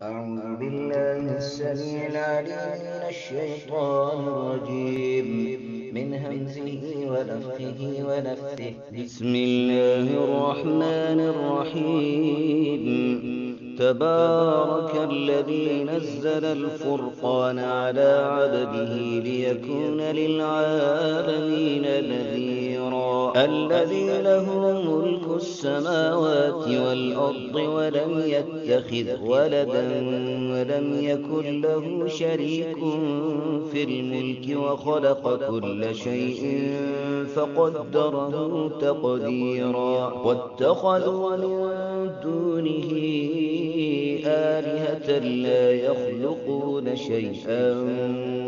أعوذ بالله السميع العليم من الشيطان الرجيم من همزه ونفخه ونفثه. بسم الله الرحمن الرحيم. تبارك الذي نزل الفرقان على عبده ليكون للعالمين نذيرا. الذي له ملك السماوات والأرض ولم يتخذ ولدا ولم يكن له شريك في الملك وخلق كل شيء فقدره تقديرا. واتخذوا من دونه آلهة لا يخلقون شيئا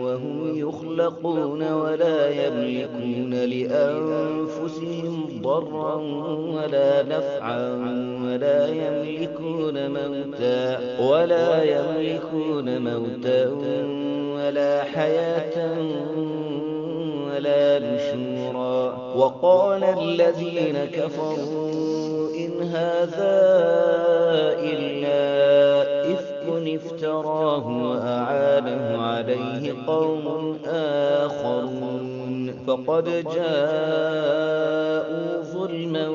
وهم يخلقون ولا يملكون لأنفسهم ضرا ولا نفعا ولا يملكون موتا ولا حياة ولا نشورا. وقال الذين كفروا إن هذا إلا إفك افتراه وأعانه عليه قوم آخرون فقد جاءوا ظلما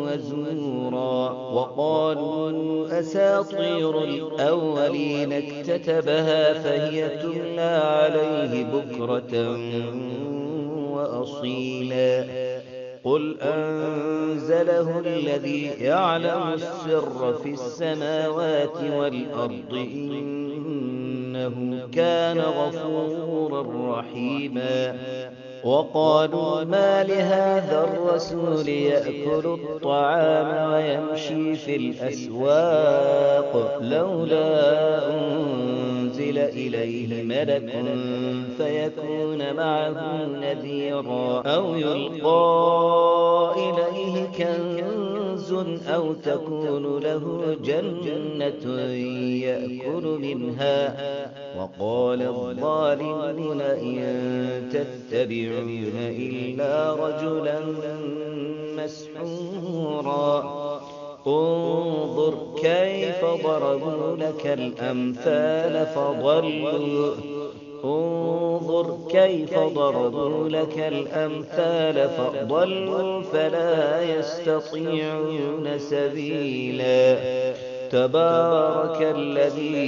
وزورا. وقالوا أساطير الأولين اكتتبها فهي تملى عليه بكرة وأصيلا. قل أنزله الذي يعلم السر في السماوات والأرض إنه كان غفورا رحيما. وقالوا ما لهذا الرسول يأكل الطعام ويمشي في الأسواق لولا أنزل إليه ملك فيكون معه نذيرا أو يلقى إليه كنز أو تكون له جنة يأكل منها. وقال الظالمون إن تتبعون إلا رجلا مسحورا. انظر كيف ضربوا لك الأمثال فضلوا فلا يستطيعون سبيلا. تبارك الذي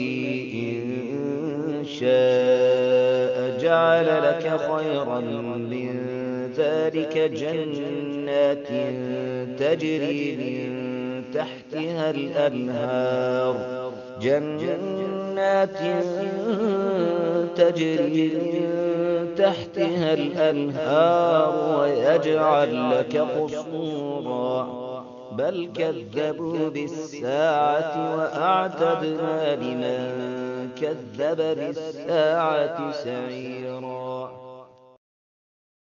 إن شاء جعل لك خيرا من ذلك جنات تجري من تحتها الأنهار ويجعل لك قصورا. بل كذبوا بالساعة وأعتدنا لمن كذب بالساعة سعيرا.